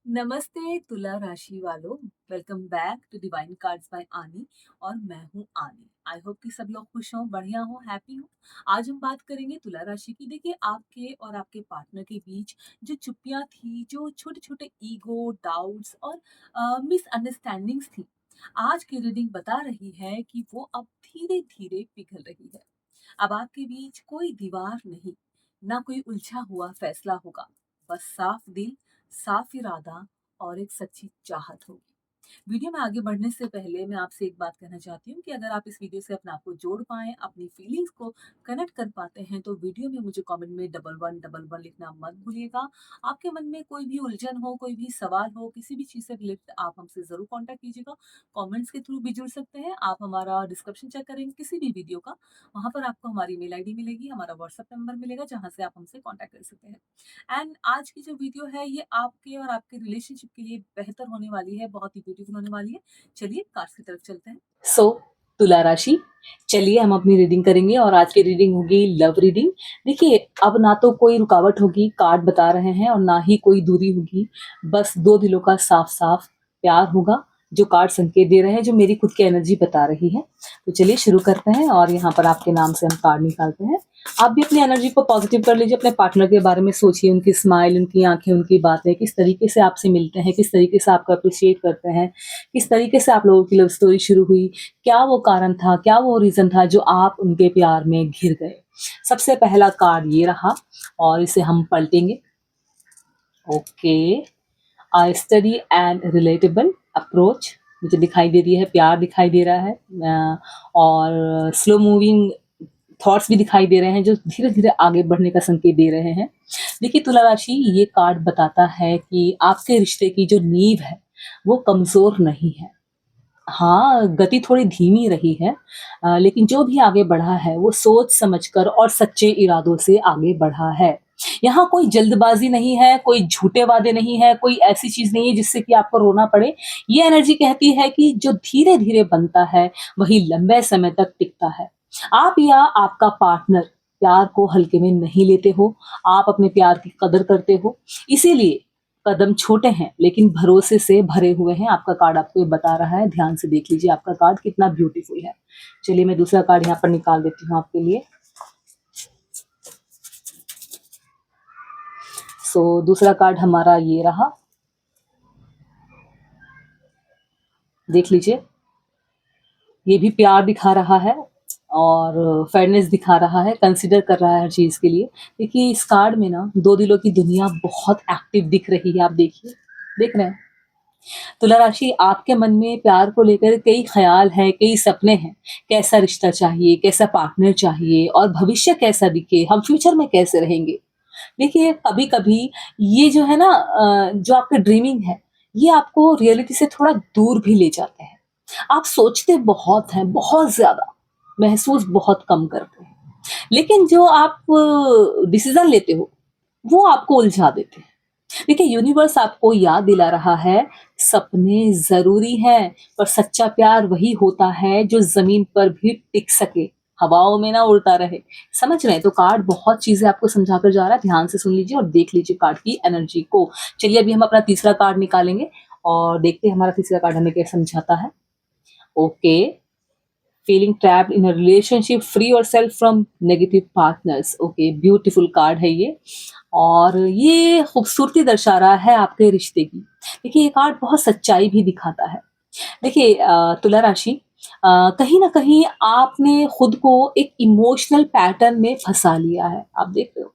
नमस्ते तुला राशि वालों। Welcome back to divine cards by Annie. और मैं हूँ आनी। आई होप कि सब लोग खुश हों, बढ़िया हो, हैप्पी हो। आज हम बात करेंगे तुला राशि की। देखिए, आपके और आपके पार्टनर के बीच जो चुप्पियां थी, जो छोटे छोटे ईगो डाउट्स और मिसअंडरस्टैंडिंग्स थी, आज की रीडिंग बता रही है कि वो अब धीरे धीरे पिघल रही है। अब आपके बीच कोई दीवार नहीं, ना कोई उलझा हुआ फैसला होगा। बस साफ दिल, साफ इरादा और एक सच्ची चाहत होगी। वीडियो में आगे बढ़ने से पहले मैं आपसे एक बात कहना चाहती हूँ कि अगर आप इस वीडियो से अपने आप को जोड़ पाएं, अपनी फीलिंग्स को कनेक्ट कर पाते हैं, तो वीडियो में मुझे कमेंट में डबल वन लिखना मत भूलिएगा। आपके मन में कोई भी उलझन हो, कोई भी सवाल हो, किसी भी चीज़ से रिलेटेड, आप हमसे ज़रूर कॉन्टैक्ट कीजिएगा। कमेंट्स के थ्रू भी जुड़ सकते हैं। आप हमारा डिस्क्रिप्शन चेक करेंगे किसी भी वीडियो का, वहाँ पर आपको हमारी मेल आईडी मिलेगी, हमारा व्हाट्सएप नंबर मिलेगा, जहाँ से आप हमसे कॉन्टैक्ट कर सकते हैं। एंड आज की जो वीडियो है, ये आपके और आपके रिलेशनशिप के लिए बेहतर होने वाली है, बहुत ही ब्यूटीफुल होने वाली है। चलिए कार्ड्स की तरफ चलते हैं। तुला राशि, चलिए हम अपनी रीडिंग करेंगे और आज की रीडिंग होगी लव रीडिंग। देखिए, अब ना तो कोई रुकावट होगी, कार्ड बता रहे हैं, और ना ही कोई दूरी होगी। बस दो दिलों का साफ साफ प्यार होगा, जो कार्ड संकेत दे रहे हैं, जो मेरी खुद की एनर्जी बता रही है। तो चलिए शुरू करते हैं और यहाँ पर आपके नाम से हम कार्ड निकालते हैं। आप भी अपनी एनर्जी को पॉजिटिव कर लीजिए, अपने पार्टनर के बारे में सोचिए, उनकी स्माइल, उनकी आंखें, उनकी बातें, किस तरीके से आपसे मिलते हैं, किस तरीके से आपको अप्रिशिएट करते हैं, किस तरीके से आप लोगों की लव स्टोरी शुरू हुई, क्या वो कारण था, क्या वो रीजन था जो आप उनके प्यार में घिर गए। सबसे पहला कार्ड ये रहा और इसे हम पलटेंगे। Okay, I study and relatable approach मुझे दिखाई दे रही है, प्यार दिखाई दे रहा है, और स्लो मूविंग थॉट्स भी दिखाई दे रहे हैं, जो धीरे धीरे आगे बढ़ने का संकेत दे रहे हैं। देखिए तुला राशि, ये कार्ड बताता है कि आपके रिश्ते की जो नींव है वो कमजोर नहीं है। हाँ, गति थोड़ी धीमी रही है, लेकिन जो भी आगे बढ़ा है वो सोच समझकर और सच्चे इरादों से आगे बढ़ा है। यहाँ कोई जल्दबाजी नहीं है, कोई झूठे वादे नहीं है, कोई ऐसी चीज नहीं है जिससे कि आपको रोना पड़े। ये एनर्जी कहती है कि जो धीरे धीरे बनता है वही लंबे समय तक टिकता है। आप या आपका पार्टनर प्यार को हल्के में नहीं लेते हो, आप अपने प्यार की कदर करते हो। इसीलिए कदम छोटे हैं लेकिन भरोसे से भरे हुए हैं। आपका कार्ड आपको ये बता रहा है, ध्यान से देख लीजिए आपका कार्ड कितना ब्यूटीफुल है। चलिए मैं दूसरा कार्ड यहाँ पर निकाल देती हूँ आपके लिए। दूसरा कार्ड हमारा ये रहा, देख लीजिए। ये भी प्यार दिखा रहा है और फेयरनेस दिखा रहा है, कंसिडर कर रहा है हर चीज के लिए। देखिए इस कार्ड में ना दो दिलों की दुनिया बहुत एक्टिव दिख रही है। आप देखिए, देख रहे हैं। तुला राशि, आपके मन में प्यार को लेकर कई ख्याल हैं, कई सपने हैं। कैसा रिश्ता चाहिए, कैसा पार्टनर चाहिए, और भविष्य कैसा दिखे, हम फ्यूचर में कैसे रहेंगे। देखिए कभी कभी ये जो है ना, जो आपका ड्रीमिंग है, ये आपको रियलिटी से थोड़ा दूर भी ले जाते हैं। आप सोचते बहुत हैं, बहुत ज्यादा, महसूस बहुत कम करते हैं, लेकिन जो आप डिसीजन लेते हो वो आपको उलझा देते हैं। देखिए यूनिवर्स आपको याद दिला रहा है, सपने जरूरी हैं, पर सच्चा प्यार वही होता है जो जमीन पर भी टिक सके, हवाओं में ना उड़ता रहे। समझ रहे हैं? तो कार्ड बहुत चीजें आपको समझाकर जा रहा है, ध्यान से सुन लीजिए और देख लीजिए कार्ड की एनर्जी को। चलिए अभी हम अपना तीसरा कार्ड निकालेंगे और देखते हैं हमारा तीसरा कार्ड हमें क्या समझाता है। Okay, feeling trapped in a relationship, free your self from negative partners. Okay, beautiful card है ये, और ये खूबसूरती दर्शा रहा है आपके रिश्ते की। देखिए ये कार्ड बहुत सच्चाई भी दिखाता है। देखिए तुला राशि, कहीं ना कहीं आपने खुद को एक इमोशनल पैटर्न में फंसा लिया है। आप देख रहे हो,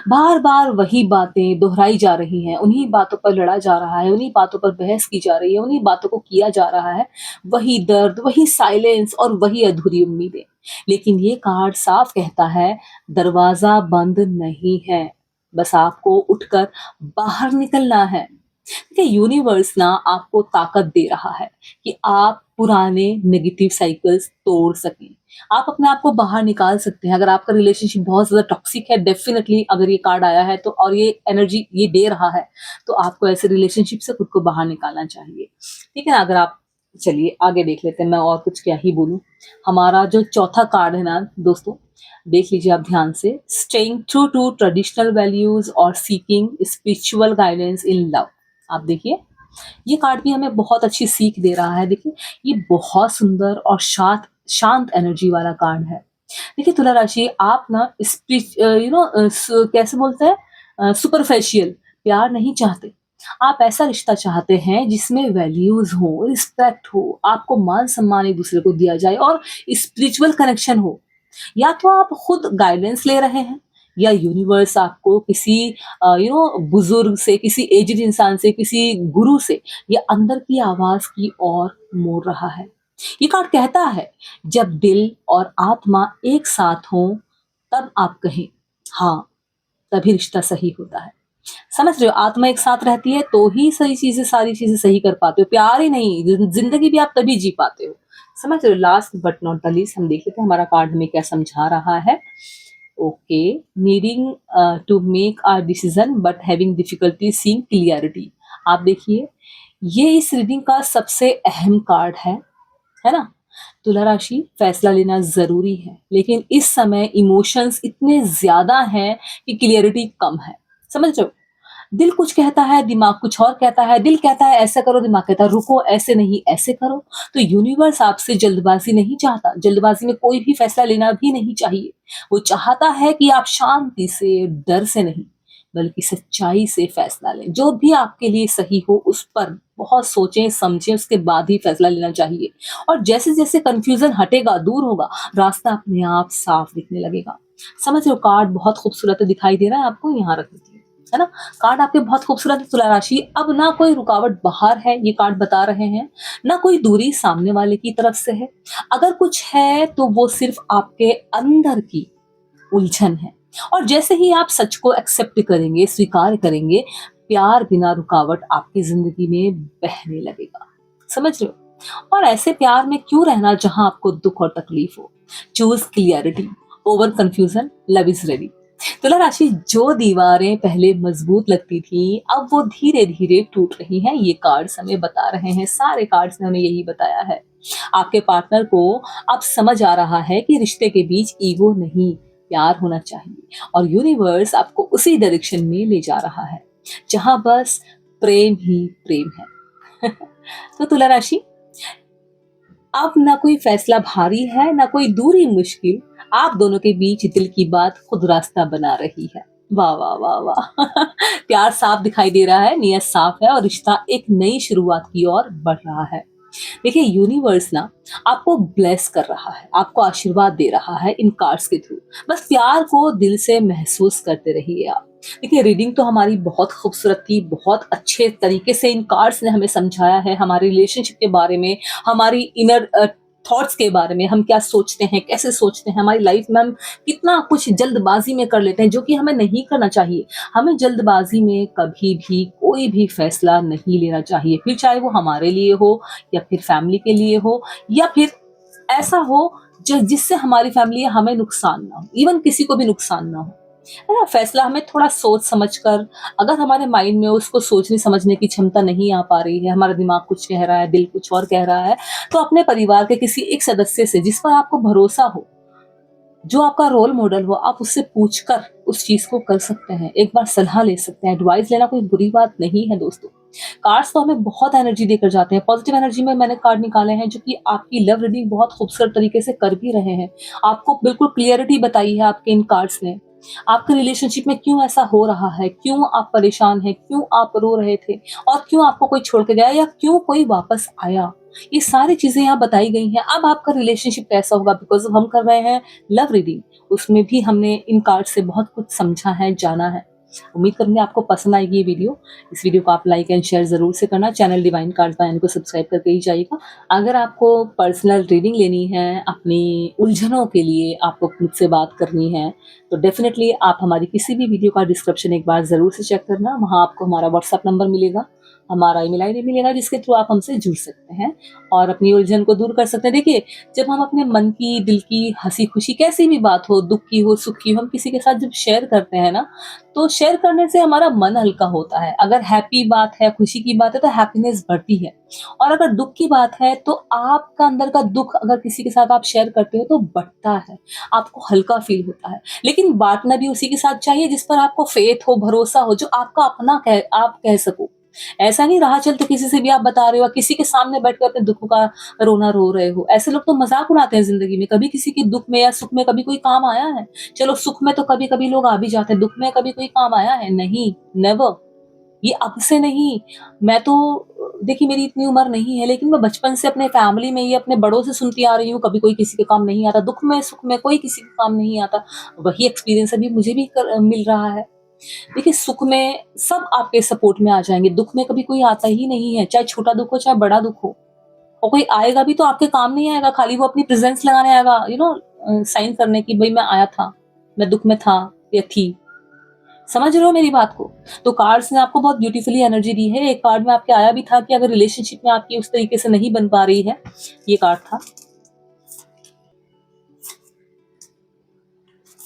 बार बार वही बातें दोहराई जा रही हैं, उन्हीं बातों पर लड़ा जा रहा है, उन्हीं बातों पर बहस की जा रही है, उन्हीं बातों को किया जा रहा है। वही दर्द, वही साइलेंस और वही अधूरी उम्मीदें। लेकिन ये कार्ड साफ कहता है, दरवाजा बंद नहीं है, बस आपको उठकर बाहर निकलना है। देखिए यूनिवर्स ना आपको ताकत दे रहा है कि आप पुराने नेगेटिव साइकिल्स तोड़ सकें, आप अपने आप को बाहर निकाल सकते हैं। अगर आपका रिलेशनशिप बहुत ज्यादा टॉक्सिक है, डेफिनेटली अगर ये कार्ड आया है तो, और ये एनर्जी ये दे रहा है, तो आपको ऐसे रिलेशनशिप से खुद को बाहर निकालना चाहिए। ठीक है ना? अगर आप चलिए आगे देख लेते हैं, मैं और कुछ क्या ही बोलूं। हमारा जो चौथा कार्ड है ना दोस्तों, देख लीजिए आप ध्यान से, staying true to traditional values और seeking spiritual guidance in love. आप देखिए ये कार्ड भी हमें बहुत अच्छी सीख दे रहा है। देखिए ये बहुत सुंदर और शांत शांत एनर्जी वाला कार्ड है। देखिए तुला राशि, आप ना कैसे बोलते हैं, सुपरफिशियल प्यार नहीं चाहते। आप ऐसा रिश्ता चाहते हैं जिसमें वैल्यूज हो, रिस्पेक्ट हो, आपको मान सम्मान एक दूसरे को दिया जाए और स्पिरिचुअल कनेक्शन हो। या तो आप खुद गाइडेंस ले रहे हैं या यूनिवर्स आपको किसी बुजुर्ग से, किसी एज्ड इंसान से, किसी गुरु से या अंदर की आवाज की ओर मोड़ रहा है। ये कार्ड कहता है जब दिल और आत्मा एक साथ हो तब आप कहें हाँ, तभी रिश्ता सही होता है। समझ रहे हो, आत्मा एक साथ रहती है तो ही सही चीजें, सारी चीजें सही कर पाते हो। प्यार ही नहीं, जिंदगी भी आप तभी जी पाते हो। समझ रहे हो। Last but not the least हम देख लेते हैं हमारा कार्ड हमें क्या समझा रहा है। Okay, needing to make our decision but having difficulty seeing clarity. आप देखिए ये इस रीडिंग का सबसे अहम कार्ड है ना। तुला राशि, फैसला लेना जरूरी है लेकिन इस समय इमोशंस इतने ज्यादा हैं कि क्लियरिटी कम है। समझ रहे हो, दिल कुछ कहता है, दिमाग कुछ और कहता है। दिल कहता है ऐसा करो, दिमाग कहता है रुको, ऐसे नहीं ऐसे करो। तो यूनिवर्स आपसे जल्दबाजी नहीं चाहता, जल्दबाजी में कोई भी फैसला लेना भी नहीं चाहिए। वो चाहता है कि आप शांति से, डर से नहीं बल्कि सच्चाई से फैसला लें। जो भी आपके लिए सही हो उस पर बहुत सोचें समझें, उसके बाद ही फैसला लेना चाहिए। और जैसे जैसे कंफ्यूजन हटेगा, दूर होगा, रास्ता अपने आप साफ दिखने लगेगा। समझ रहे हो, कार्ड बहुत खूबसूरत दिखाई दे रहा है आपको, यहाँ रख दीजिए, है ना। कार्ड आपके बहुत खूबसूरत है तुला राशि। अब ना कोई रुकावट बाहर है, ये कार्ड बता रहे हैं, ना कोई दूरी सामने वाले की तरफ से है। अगर कुछ है तो वो सिर्फ आपके अंदर की उलझन है। और जैसे ही आप सच को एक्सेप्ट करेंगे, स्वीकार करेंगे, प्यार बिना रुकावट आपकी जिंदगी में बहने लगेगा। समझ रहे हो। और ऐसे प्यार में क्यों रहना जहां आपको दुख और तकलीफ हो। Choose clarity over confusion, love is ready. तुला राशि, जो दीवारें पहले मजबूत लगती थी अब वो धीरे धीरे टूट रही हैं। ये कार्ड्स हमें बता रहे हैं, सारे कार्ड्स ने हमें यही बताया है। आपके पार्टनर को अब समझ आ रहा है कि रिश्ते के बीच ईगो नहीं, प्यार होना चाहिए। और यूनिवर्स आपको उसी डायरेक्शन में ले जा रहा है जहां बस प्रेम ही प्रेम है। तो तुला राशि, अब ना कोई फैसला भारी है, ना कोई दूरी मुश्किल। आप दोनों के बीच दिल की बात खुद रास्ता बना रही है। वाह वाह वाह वाह। प्यार साफ दिखाई दे रहा है, नियत साफ है और रिश्ता एक नई शुरुआत की ओर बढ़ रहा है। देखिए यूनिवर्स ना आपको ब्लेस कर रहा है, आपको आशीर्वाद दे रहा है इन कार्ड्स के थ्रू। बस प्यार को दिल से महसूस करते रहिए आप। देखिए रीडिंग तो हमारी बहुत खूबसूरत थी, बहुत अच्छे तरीके से इन कार्ड्स ने हमें समझाया है हमारे रिलेशनशिप के बारे में, हमारी इनर थॉट्स के बारे में, हम क्या सोचते हैं, कैसे सोचते हैं, हमारी लाइफ में हम कितना कुछ जल्दबाजी में कर लेते हैं जो कि हमें नहीं करना चाहिए। हमें जल्दबाजी में कभी भी कोई भी फैसला नहीं लेना चाहिए, फिर चाहे वो हमारे लिए हो या फिर फैमिली के लिए हो या फिर ऐसा हो जिससे हमारी फैमिली या हमें नुकसान ना हो, इवन किसी को भी नुकसान ना हो, है ना। फैसला हमें थोड़ा सोच समझ कर, अगर हमारे माइंड में उसको सोचने समझने की क्षमता नहीं आ पा रही है, हमारा दिमाग कुछ कह रहा है, दिल कुछ और कह रहा है, तो अपने परिवार के किसी एक सदस्य से जिस पर आपको भरोसा हो, जो आपका रोल मॉडल हो, आप उससे पूछकर उस चीज को कर सकते हैं। एक बार सलाह ले सकते हैं, एडवाइस लेना कोई बुरी बात नहीं है दोस्तों। कार्ड्स तो हमें बहुत एनर्जी देकर जाते हैं। पॉजिटिव एनर्जी में मैंने कार्ड निकाले हैं जो कि आपकी लव रीडिंग बहुत खूबसूरत तरीके से कर भी रहे हैं। आपको बिल्कुल क्लियरिटी बताई है आपके इन कार्ड्स ने। आपके रिलेशनशिप में क्यों ऐसा हो रहा है, क्यों आप परेशान हैं, क्यों आप रो रहे थे और क्यों आपको कोई छोड़ के गया या क्यों कोई वापस आया, ये सारी चीजें यहाँ बताई गई हैं। अब आपका रिलेशनशिप कैसा होगा, बिकॉज हम कर रहे हैं लव रीडिंग, उसमें भी हमने इन कार्ड से बहुत कुछ समझा है, जाना है। उम्मीद करूंगी आपको पसंद आएगी ये वीडियो। इस वीडियो को आप लाइक एंड शेयर जरूर से करना। चैनल डिवाइन कार्ड्स बाय आनी को सब्सक्राइब करके ही जाइएगा। अगर आपको पर्सनल रीडिंग लेनी है, अपनी उलझनों के लिए आपको मुझसे बात करनी है, तो डेफिनेटली आप हमारी किसी भी वीडियो का डिस्क्रिप्शन एक बार जरूर से चेक करना। वहाँ आपको हमारा व्हाट्सएप नंबर मिलेगा, हमारा ईमेल आईडी मिलेगा जिसके थ्रू आप हमसे जुड़ सकते हैं और अपनी उलझन को दूर कर सकते हैं। देखिए, जब हम अपने मन की, दिल की, हँसी-खुशी कैसी भी बात हो, दुःख की हो, सुख की हो, हम किसी के साथ जब शेयर करते हैं ना, तो शेयर करने से हमारा मन हल्का होता है। अगर हैप्पी बात है, खुशी की बात है तो हैप्पीनेस बढ़ती है और अगर दुःख की बात है तो आपका अंदर का दुःख अगर किसी के साथ आप शेयर करते हो तो बढ़ता है, आपको हल्का फ़ील होता है। लेकिन बाँटना भी उसी के साथ चाहिए जिस पर आपको फ़ेथ हो, भरोसा हो, जो आपका अपना आप कह सको। ऐसा नहीं राह चलते किसी से भी आप बता रहे हो, किसी के सामने बैठ के अपने दुःख का रोना रो रहे हो। ऐसे लोग तो मज़ाक उड़ाते हैं ज़िंदगी में, कभी किसी के दुःख में या सुख में कभी कोई काम आया है? चलो सुख में तो कभी-कभी लोग आ भी जाते हैं, दुःख में कभी कोई काम आया है? नहीं, नेवर। ये अब से नहीं, मैं तो देखिए मेरी इतनी उम्र नहीं है, लेकिन मैं बचपन से अपने फैमिली में ये अपने बड़ों से सुनती आ रही हूँ, कभी कोई किसी के काम नहीं आता, दुःख में, सुख में कोई किसी के काम नहीं आता। वही एक्सपीरियंस अभी मुझे भी मिल रहा है। देखिए सुख में सब आपके सपोर्ट में आ जाएँगे, दुःख में कभी कोई आता ही नहीं है, चाहे छोटा दुःख हो, चाहे बड़ा दुःख हो। और कोई आएगा भी तो आपके काम नहीं आएगा, खाली वो अपनी प्रेज़ेंस लगाने आएगा, साइन करने की भई मैं आया था, मैं दुःख में था या थी। समझ रहे हो मेरी बात को? तो कार्ड्स ने आपको बहुत ब्यूटीफुली एनर्जी दी है। एक कार्ड में आपके आया भी था कि अगर रिलेशनशिप में आपकी उस तरीके से नहीं बन पा रही है, ये कार्ड था,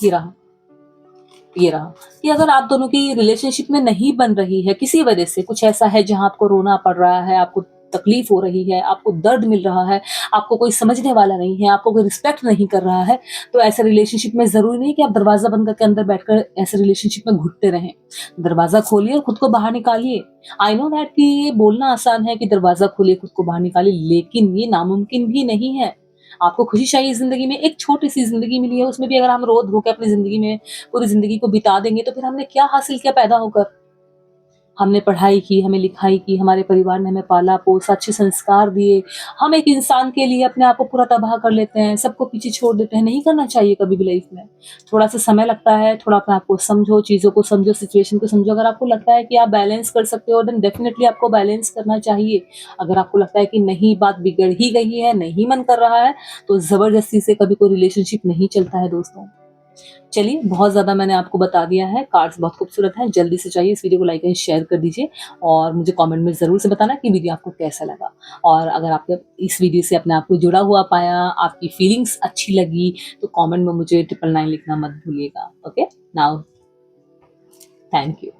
ये रहा, ये रहा, कि अगर आप दोनों की रिलेशनशिप में नहीं बन रही है, किसी वजह से कुछ ऐसा है जहाँ आपको रोना पड़ रहा है, आपको तकलीफ हो रही है, आपको दर्द मिल रहा है, आपको कोई समझने वाला नहीं है, आपको कोई रिस्पेक्ट नहीं कर रहा है, तो ऐसे रिलेशनशिप में ज़रूरी नहीं कि आप दरवाज़ा बंद करके अंदर बैठकर ऐसे रिलेशनशिप में घुटते रहें। दरवाज़ा खोलिए और खुद को बाहर निकालिए। आई नो दैट कि ये बोलना आसान है कि दरवाज़ा खोलिए, खुद को बाहर निकालिए, लेकिन ये नामुमकिन भी नहीं है। आपको खुशी चाहिए ज़िंदगी में, एक छोटी-सी ज़िंदगी मिली है, उसमें भी अगर हम रो-धो के अपनी ज़िंदगी में पूरी ज़िंदगी को बिता देंगे, तो फिर हमने क्या हासिल किया पैदा होकर? हमने पढ़ाई की, हमें लिखाई की, हमारे परिवार ने हमें पाला-पोसा, अच्छे संस्कार दिए। हम एक इंसान के लिए अपने आप को पूरा तबाह कर लेते हैं, सबको पीछे छोड़ देते हैं, नहीं करना चाहिए कभी भी लाइफ़ में। थोड़ा-सा समय लगता है, थोड़ा अपने आप को समझो, चीज़ों को समझो, सिचुएशन को समझो। अगर आपको लगता है कि आप बैलेंस कर सकते हो, देन डेफिनिटली आपको बैलेंस करना चाहिए। अगर आपको लगता है कि नहीं, बात बिगड़ ही गई है, नहीं मन कर रहा है, तो ज़बरदस्ती से कभी कोई रिलेशनशिप नहीं चलता है दोस्तों। चलिए, बहुत ज़्यादा मैंने आपको बता दिया है, कार्ड्स बहुत खूबसूरत हैं, जल्दी से जाइए इस वीडियो को लाइक एंड शेयर कर दीजिए और मुझे कमेंट में ज़रूर से बताना कि वीडियो आपको कैसा लगा। और अगर आपने इस वीडियो से अपने आप को जुड़ा हुआ पाया, आपकी फीलिंग्स अच्छी लगी, तो कमेंट में मुझे 999 लिखना मत भूलिएगा। ओके? Now thank you.